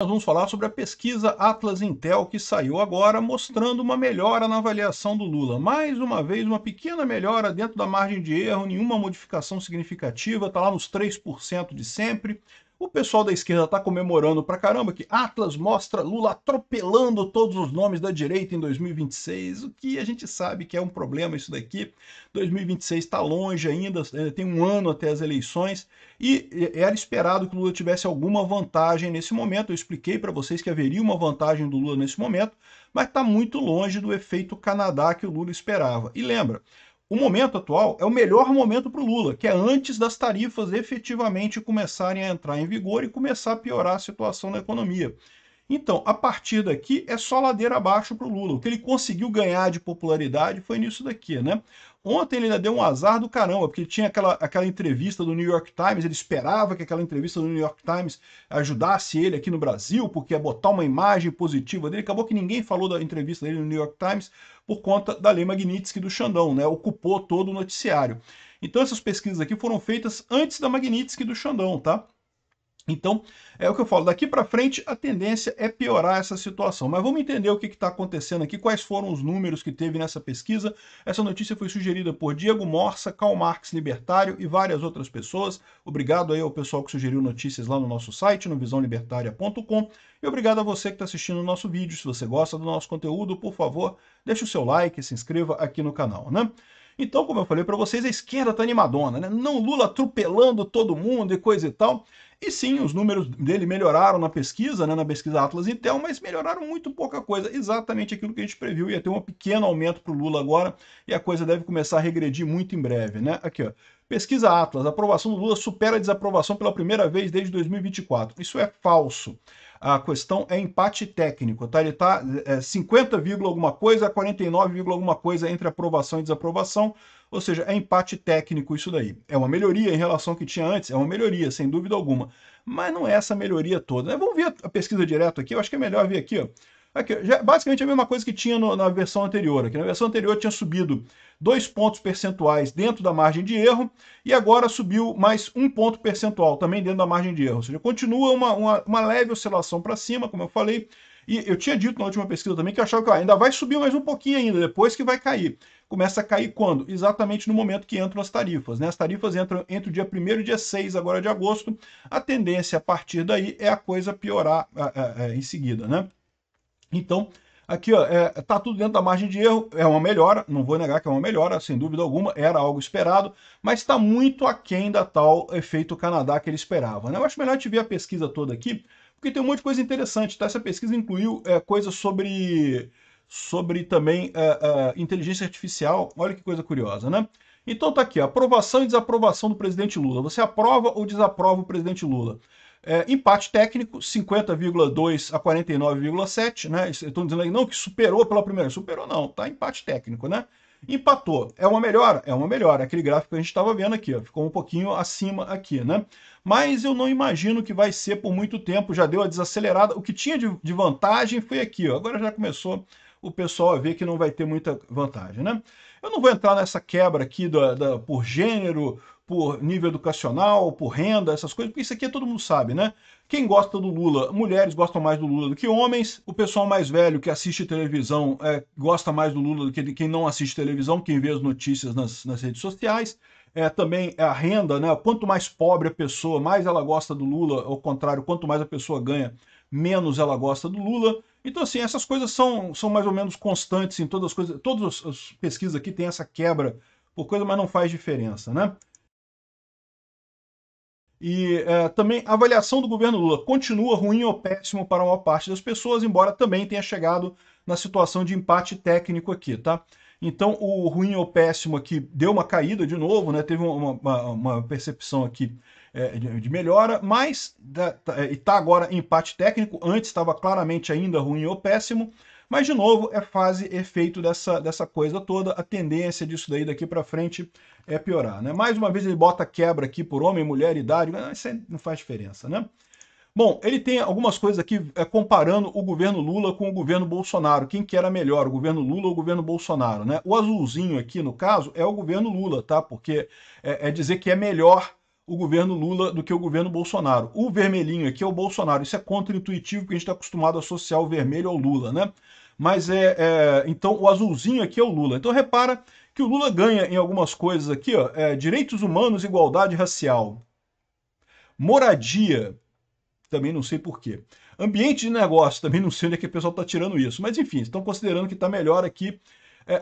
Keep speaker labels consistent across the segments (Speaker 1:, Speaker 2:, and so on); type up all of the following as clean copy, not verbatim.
Speaker 1: Nós vamos falar sobre a pesquisa Atlas Intel que saiu agora, mostrando uma melhora na avaliação do Lula. Mais uma vez, uma pequena melhora dentro da margem de erro, nenhuma modificação significativa, está lá nos 3% de sempre. O pessoal da esquerda está comemorando pra caramba que Atlas mostra Lula atropelando todos os nomes da direita em 2026, o que a gente sabe que é um problema isso daqui. 2026 está longe ainda, tem um ano até as eleições, e era esperado que o Lula tivesse alguma vantagem nesse momento. Eu expliquei para vocês que haveria uma vantagem do Lula nesse momento, mas está muito longe do efeito Canadá que o Lula esperava. E lembra, o momento atual é o melhor momento para o Lula, que é antes das tarifas efetivamente começarem a entrar em vigor e começar a piorar a situação na economia. Então, a partir daqui, é só ladeira abaixo para o Lula. O que ele conseguiu ganhar de popularidade foi nisso daqui, né? Ontem ele ainda deu um azar do caramba, porque ele tinha aquela entrevista do New York Times, ele esperava que aquela entrevista do New York Times ajudasse ele aqui no Brasil, porque ia botar uma imagem positiva dele. Acabou que ninguém falou da entrevista dele no New York Times por conta da lei Magnitsky do Xandão, né? Ocupou todo o noticiário. Então essas pesquisas aqui foram feitas antes da Magnitsky do Xandão, tá? Então, é o que eu falo, daqui para frente a tendência é piorar essa situação. Mas vamos entender o que está acontecendo aqui, quais foram os números que teve nessa pesquisa. Essa notícia foi sugerida por Diego Morsa, Karl Marx Libertário e várias outras pessoas. Obrigado aí ao pessoal que sugeriu notícias lá no nosso site, no visãolibertaria.com. E obrigado a você que está assistindo o nosso vídeo. Se você gosta do nosso conteúdo, por favor, deixe o seu like e se inscreva aqui no canal, né? Então, como eu falei para vocês, a esquerda está animadona, né? Não Lula atropelando todo mundo e coisa e tal. E sim, os números dele melhoraram na pesquisa, né, na pesquisa Atlas Intel, mas melhoraram muito pouca coisa. Exatamente aquilo que a gente previu. Ia ter um pequeno aumento para o Lula agora e a coisa deve começar a regredir muito em breve, né? Aqui, ó. Pesquisa Atlas, a aprovação do Lula supera a desaprovação pela primeira vez desde 2024. Isso é falso. A questão é empate técnico, tá? Ele está 50, alguma coisa, 49, alguma coisa entre aprovação e desaprovação, ou seja, é empate técnico isso daí. É uma melhoria em relação ao que tinha antes, é uma melhoria, sem dúvida alguma, mas não é essa melhoria toda, né? Vamos ver a pesquisa direto aqui, eu acho que é melhor ver aqui, ó. Aqui, já, basicamente a mesma coisa que tinha na versão anterior. Aqui na versão anterior tinha subido 2 pontos percentuais dentro da margem de erro e agora subiu mais 1 ponto percentual também dentro da margem de erro. Ou seja, continua uma leve oscilação para cima, como eu falei. E eu tinha dito na última pesquisa também que eu achava que ainda vai subir mais um pouquinho ainda, depois que vai cair. Começa a cair quando? Exatamente no momento que entram as tarifas, né? As tarifas entram entre o dia 1º e dia 6 agora de agosto. A tendência a partir daí é a coisa piorar em seguida, né? Então, aqui ó, tá tudo dentro da margem de erro, é uma melhora, não vou negar que é uma melhora, sem dúvida alguma, era algo esperado, mas está muito aquém da tal efeito Canadá que ele esperava, né? Eu acho melhor a gente ver a pesquisa toda aqui, porque tem um monte de coisa interessante, tá? Essa pesquisa incluiu coisas sobre também inteligência artificial, olha que coisa curiosa, né? Então tá aqui, aprovação e desaprovação do presidente Lula. Você aprova ou desaprova o presidente Lula? Empate técnico, 50,2 a 49,7, né? Estão dizendo aí, não, que superou pela primeira. Superou não, tá? Empate técnico, né? Empatou. É uma melhora? É uma melhora. Aquele gráfico que a gente estava vendo aqui, ó, ficou um pouquinho acima aqui, né? Mas eu não imagino que vai ser por muito tempo, já deu a desacelerada. O que tinha de vantagem foi aqui, ó. Agora já começou o pessoal a ver que não vai ter muita vantagem, né? Eu não vou entrar nessa quebra aqui por gênero, por nível educacional, por renda, essas coisas, porque isso aqui todo mundo sabe, né? Quem gosta do Lula, mulheres gostam mais do Lula do que homens, o pessoal mais velho que assiste televisão gosta mais do Lula do que quem não assiste televisão, quem vê as notícias nas redes sociais. Também a renda, né? Quanto mais pobre a pessoa, mais ela gosta do Lula, ao contrário, quanto mais a pessoa ganha, menos ela gosta do Lula. Então, assim, essas coisas são mais ou menos constantes em todas as coisas, todas as pesquisas aqui têm essa quebra por coisa, mas não faz diferença, né? E também a avaliação do governo Lula continua ruim ou péssimo para a maior parte das pessoas, embora também tenha chegado na situação de empate técnico aqui, tá? Então o ruim ou péssimo aqui deu uma caída de novo, né? Teve uma percepção aqui de melhora, mas está agora em empate técnico, antes estava claramente ainda ruim ou péssimo, mas, de novo, é fase, efeito dessa coisa toda. A tendência disso daí daqui para frente é piorar, né? Mais uma vez ele bota quebra aqui por homem, mulher, idade, isso aí não faz diferença, né? Bom, ele tem algumas coisas aqui comparando o governo Lula com o governo Bolsonaro. Quem que era melhor, o governo Lula ou o governo Bolsonaro, né? O azulzinho aqui, no caso, é o governo Lula, tá? Porque é dizer que é melhor o governo Lula do que o governo Bolsonaro. O vermelhinho aqui é o Bolsonaro. Isso é contra-intuitivo, porque a gente está acostumado a associar o vermelho ao Lula, né? Mas então o azulzinho aqui é o Lula. Então repara que o Lula ganha em algumas coisas aqui, ó, direitos humanos, igualdade racial, moradia, também não sei por quê. Ambiente de negócio, também não sei onde é que o pessoal está tirando isso. Mas enfim, estão considerando que está melhor aqui.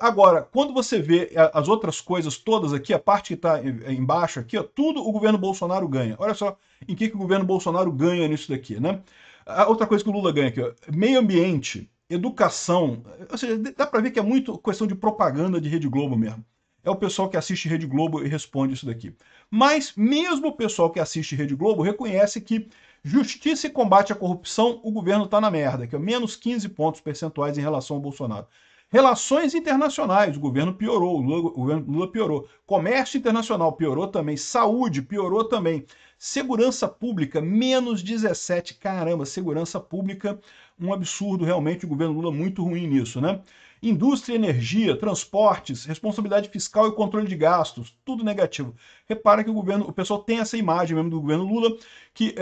Speaker 1: Agora, quando você vê as outras coisas todas aqui, a parte que está embaixo aqui, ó, tudo o governo Bolsonaro ganha. Olha só em que o governo Bolsonaro ganha nisso daqui, né? A outra coisa que o Lula ganha aqui, ó, meio ambiente, educação, ou seja, dá para ver que é muito questão de propaganda de Rede Globo mesmo. É o pessoal que assiste Rede Globo e responde isso daqui. Mas mesmo o pessoal que assiste Rede Globo reconhece que justiça e combate à corrupção, o governo está na merda, que é menos 15 pontos percentuais em relação ao Bolsonaro. Relações internacionais, o governo piorou, o governo Lula piorou. Comércio internacional piorou também. Saúde piorou também. Segurança pública, menos 17. Caramba, segurança pública, um absurdo realmente, o governo Lula muito ruim nisso, né? Indústria, energia, transportes, responsabilidade fiscal e controle de gastos, tudo negativo. Repara que o pessoal tem essa imagem mesmo do governo Lula, que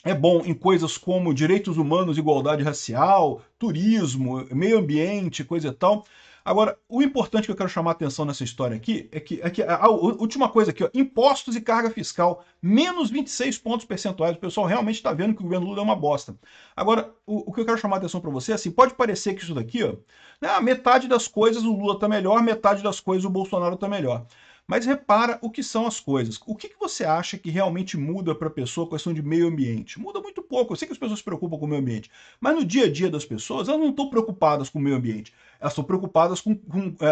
Speaker 1: é bom em coisas como direitos humanos, igualdade racial, turismo, meio ambiente, coisa e tal. Agora, o importante que eu quero chamar a atenção nessa história aqui é que a última coisa aqui, ó, impostos e carga fiscal, menos 26 pontos percentuais. O pessoal realmente está vendo que o governo Lula é uma bosta. Agora, o que eu quero chamar a atenção para você é assim, pode parecer que isso daqui, ó, metade das coisas o Lula está melhor, metade das coisas o Bolsonaro está melhor. Mas repara o que são as coisas. O que você acha que realmente muda para a pessoa a questão de meio ambiente? Muda muito pouco. Eu sei que as pessoas se preocupam com o meio ambiente, mas no dia a dia das pessoas, elas não estão preocupadas com o meio ambiente. Elas estão preocupadas com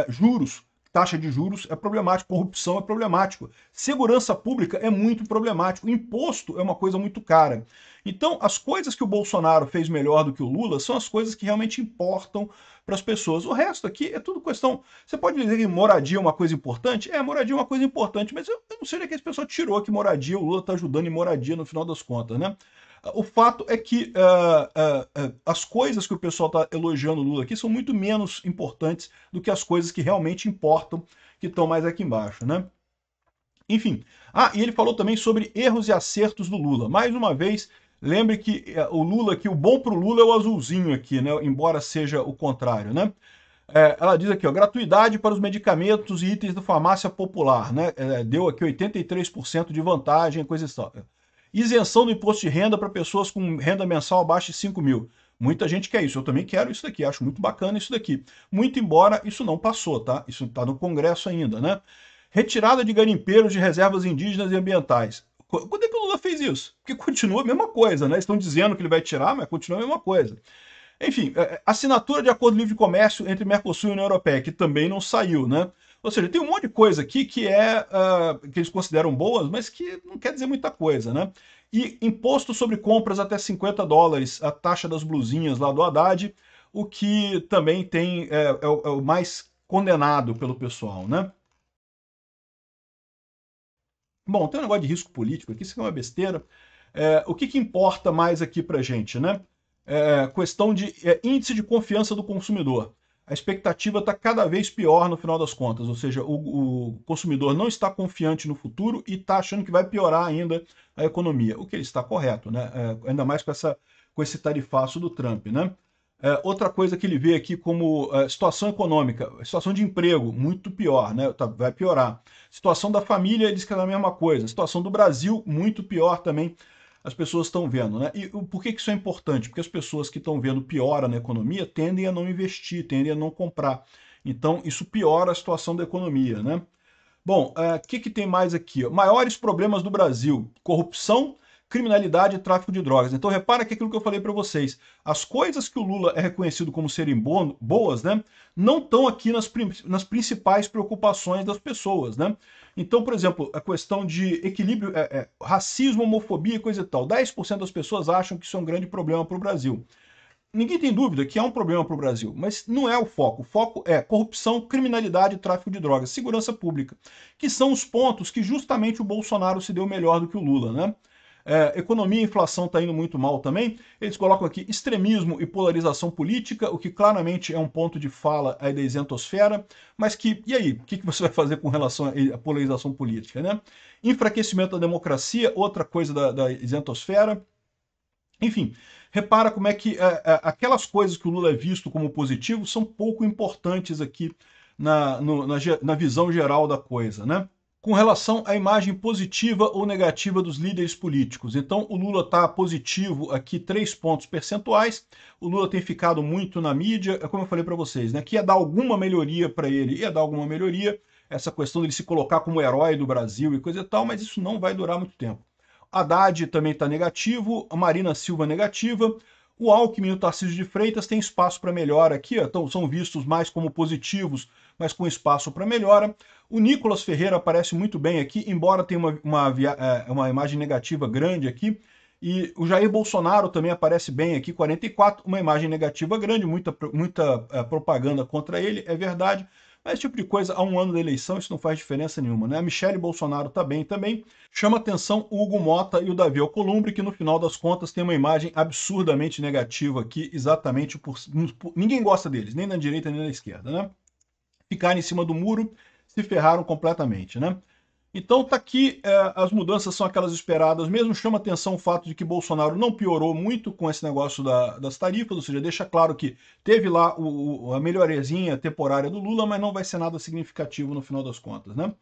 Speaker 1: juros. Taxa de juros é problemático, corrupção é problemático, segurança pública é muito problemático, imposto é uma coisa muito cara. Então, as coisas que o Bolsonaro fez melhor do que o Lula são as coisas que realmente importam para as pessoas. O resto aqui é tudo questão... Você pode dizer que moradia é uma coisa importante? Moradia é uma coisa importante, mas eu não sei onde é que esse pessoal tirou que moradia, o Lula está ajudando em moradia no final das contas, né? O fato é que as coisas que o pessoal está elogiando o Lula aqui são muito menos importantes do que as coisas que realmente importam, que estão mais aqui embaixo, né? Enfim. E ele falou também sobre erros e acertos do Lula. Mais uma vez, lembre que o Lula aqui, o bom para o Lula é o azulzinho aqui, né? Embora seja o contrário, né? Ela diz aqui, ó, gratuidade para os medicamentos e itens da farmácia popular, né? Deu aqui 83% de vantagem, coisa e tal. Isenção do imposto de renda para pessoas com renda mensal abaixo de 5 mil. Muita gente quer isso, eu também quero isso daqui, acho muito bacana isso daqui. Muito embora isso não passou, tá? Isso está no Congresso ainda, né? Retirada de garimpeiros de reservas indígenas e ambientais. Quando é que o Lula fez isso? Porque continua a mesma coisa, né? Estão dizendo que ele vai tirar, mas continua a mesma coisa. Enfim, assinatura de acordo livre de comércio entre Mercosul e União Europeia, que também não saiu, né? Ou seja, tem um monte de coisa aqui que que eles consideram boas, mas que não quer dizer muita coisa, né? E imposto sobre compras até 50 dólares, a taxa das blusinhas lá do Haddad, o que também tem o mais condenado pelo pessoal, né? Bom, tem um negócio de risco político aqui, isso é uma besteira. O que importa mais aqui pra gente, né? Questão de índice de confiança do consumidor. A expectativa está cada vez pior no final das contas, ou seja, o consumidor não está confiante no futuro e está achando que vai piorar ainda a economia, o que ele está correto, né? Ainda mais com esse tarifaço do Trump, né? Outra coisa que ele vê aqui como situação econômica, situação de emprego, muito pior, né? Vai piorar. Situação da família, ele diz que é a mesma coisa. Situação do Brasil, muito pior também, as pessoas estão vendo, né? E por que isso é importante? Porque as pessoas que estão vendo piora na economia tendem a não investir, tendem a não comprar. Então, isso piora a situação da economia, né? Bom, o que tem mais aqui? Maiores problemas do Brasil: corrupção, criminalidade e tráfico de drogas. Então repara que aquilo que eu falei para vocês, as coisas que o Lula é reconhecido como serem boas, né, não estão aqui nas principais preocupações das pessoas, né? Então, por exemplo, a questão de equilíbrio, racismo, homofobia e coisa e tal, 10% das pessoas acham que isso é um grande problema para o Brasil. Ninguém tem dúvida que é um problema para o Brasil, mas não é o foco. O foco é corrupção, criminalidade, tráfico de drogas, segurança pública, que são os pontos que justamente o Bolsonaro se deu melhor do que o Lula, né? Economia e inflação está indo muito mal também. Eles colocam aqui extremismo e polarização política, o que claramente é um ponto de fala aí da isentosfera, mas que, e aí, o que você vai fazer com relação à polarização política, né? Enfraquecimento da democracia, outra coisa da isentosfera. Enfim, repara como é que aquelas coisas que o Lula é visto como positivo são pouco importantes aqui na visão geral da coisa, né? Com relação à imagem positiva ou negativa dos líderes políticos. Então, o Lula está positivo aqui 3 pontos percentuais. O Lula tem ficado muito na mídia, como eu falei para vocês, né? Que ia dar alguma melhoria para ele, ia dar alguma melhoria, essa questão dele se colocar como herói do Brasil e coisa e tal, mas isso não vai durar muito tempo. Haddad também está negativo, a Marina Silva negativa, o Alckmin e o Tarcísio de Freitas têm espaço para melhora aqui, então são vistos mais como positivos, mas com espaço para melhora. O Nicolas Ferreira aparece muito bem aqui, embora tenha uma imagem negativa grande aqui. E o Jair Bolsonaro também aparece bem aqui, 44, uma imagem negativa grande, muita propaganda contra ele, é verdade. Mas esse tipo de coisa, há um ano da eleição, isso não faz diferença nenhuma, né? A Michele Bolsonaro está bem também. Chama atenção o Hugo Mota e o Davi Alcolumbre, que no final das contas tem uma imagem absurdamente negativa aqui, exatamente ninguém gosta deles, nem na direita nem na esquerda, né? Ficaram em cima do muro, se ferraram completamente, né? Então tá aqui, as mudanças são aquelas esperadas mesmo, chama atenção o fato de que Bolsonaro não piorou muito com esse negócio das tarifas, ou seja, deixa claro que teve lá a melhoriazinha temporária do Lula, mas não vai ser nada significativo no final das contas, né?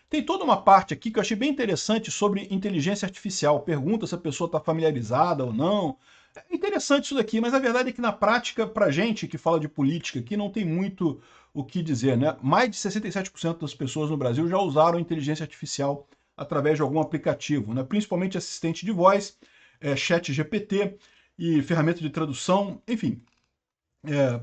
Speaker 1: Tem toda uma parte aqui que eu achei bem interessante sobre inteligência artificial, pergunta se a pessoa está familiarizada ou não. É interessante isso daqui, mas a verdade é que na prática, pra gente que fala de política aqui, não tem muito o que dizer, né? Mais de 67% das pessoas no Brasil já usaram inteligência artificial através de algum aplicativo, né? Principalmente assistente de voz, chat GPT e ferramenta de tradução, enfim.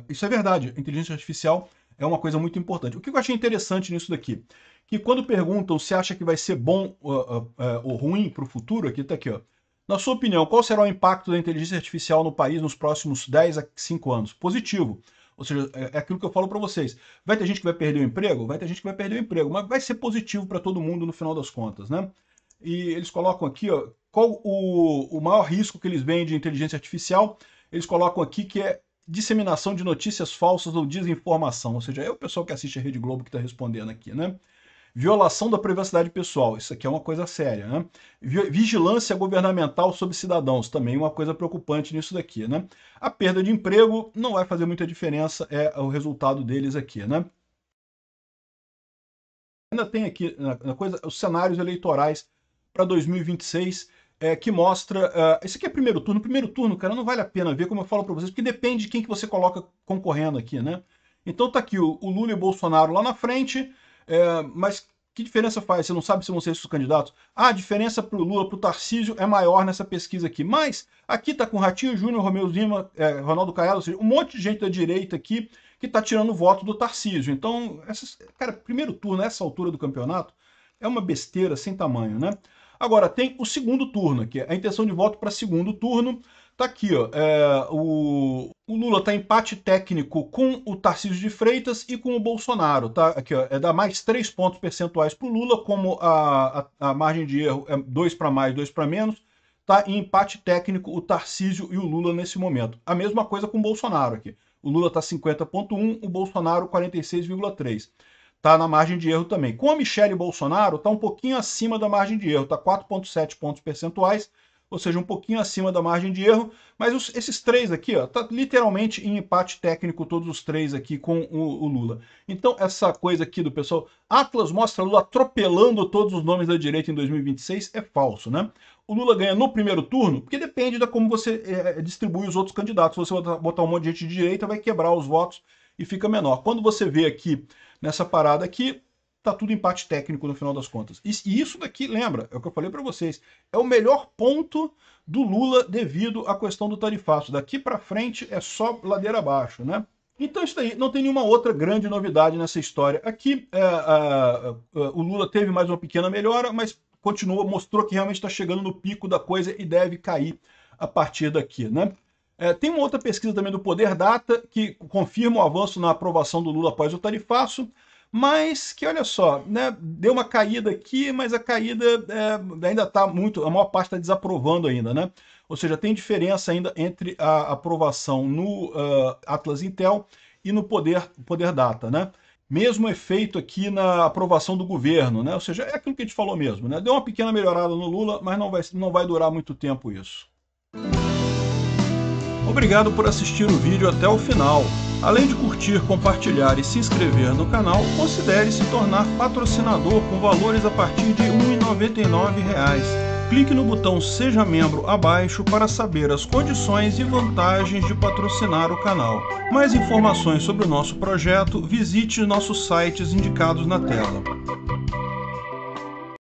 Speaker 1: Isso é verdade, a inteligência artificial é uma coisa muito importante. O que eu achei interessante nisso daqui? Que quando perguntam se acha que vai ser bom ou ruim para o futuro, aqui está aqui, ó. Na sua opinião, qual será o impacto da inteligência artificial no país nos próximos 10 a 5 anos? Positivo. Ou seja, é aquilo que eu falo para vocês. Vai ter gente que vai perder o emprego? Vai ter gente que vai perder o emprego, mas vai ser positivo para todo mundo no final das contas, né? E eles colocam aqui, ó, qual o maior risco que eles veem de inteligência artificial. Eles colocam aqui que é disseminação de notícias falsas ou desinformação. Ou seja, é o pessoal que assiste a Rede Globo que está respondendo aqui, né? Violação da privacidade pessoal, isso aqui é uma coisa séria, né? Vigilância governamental sobre cidadãos, também uma coisa preocupante nisso daqui, né? A perda de emprego não vai fazer muita diferença, é o resultado deles aqui, né? Ainda tem aqui na coisa os cenários eleitorais para 2026, que mostra... esse aqui é primeiro turno. Primeiro turno, cara, não vale a pena ver, como eu falo para vocês, porque depende de quem que você coloca concorrendo aqui, né? Então tá aqui o Lula e o Bolsonaro lá na frente, mas que diferença faz? Você não sabe se vão ser esses candidatos? Ah, a diferença para o Lula, para o Tarcísio é maior nessa pesquisa aqui. Mas aqui tá com Ratinho Júnior, Romeu Zema, Ronaldo Caiado, ou seja, um monte de gente da direita aqui que tá tirando o voto do Tarcísio. Então, cara, primeiro turno, nessa altura do campeonato, é uma besteira sem tamanho, né? Agora, tem o segundo turno, que é a intenção de voto para segundo turno. Tá aqui, ó, o Lula tá em empate técnico com o Tarcísio de Freitas e com o Bolsonaro, tá? Aqui, ó, dá mais 3 pontos percentuais para o Lula, como a margem de erro é 2 para mais, 2 para menos, tá em empate técnico o Tarcísio e o Lula nesse momento. A mesma coisa com o Bolsonaro aqui. O Lula tá 50,1, o Bolsonaro 46,3. Tá na margem de erro também. Com a Michele Bolsonaro, tá um pouquinho acima da margem de erro, tá 4,7 pontos percentuais, ou seja, um pouquinho acima da margem de erro, mas esses três aqui, ó, tá literalmente em empate técnico, todos os três aqui com o Lula. Então, essa coisa aqui do pessoal, Atlas mostra Lula atropelando todos os nomes da direita em 2026, é falso, né? O Lula ganha no primeiro turno, porque depende de como você distribui os outros candidatos. Se você botar um monte de gente de direita, vai quebrar os votos e fica menor. Quando você vê aqui, nessa parada aqui, tá tudo empate técnico no final das contas. E isso daqui, lembra, é o que eu falei para vocês, é o melhor ponto do Lula devido à questão do tarifaço. Daqui para frente é só ladeira abaixo, né? Então isso daí, não tem nenhuma outra grande novidade nessa história. Aqui o Lula teve mais uma pequena melhora, mas mostrou que realmente está chegando no pico da coisa e deve cair a partir daqui, né? Tem uma outra pesquisa também do Poder Data que confirma o avanço na aprovação do Lula após o tarifaço. mas que, olha só, né, deu uma caída aqui, mas a caída ainda está muito, a maior parte está desaprovando ainda, né? Ou seja, tem diferença ainda entre a aprovação no Atlas Intel e no Poder Data, né? Mesmo efeito aqui na aprovação do governo, né? Ou seja, é aquilo que a gente falou mesmo, né? Deu uma pequena melhorada no Lula, mas não vai durar muito tempo isso. Obrigado por assistir o vídeo até o final. Além de curtir, compartilhar e se inscrever no canal, considere se tornar patrocinador com valores a partir de R$ 1,99. Clique no botão Seja Membro abaixo para saber as condições e vantagens de patrocinar o canal. Mais informações sobre o nosso projeto, visite nossos sites indicados na tela.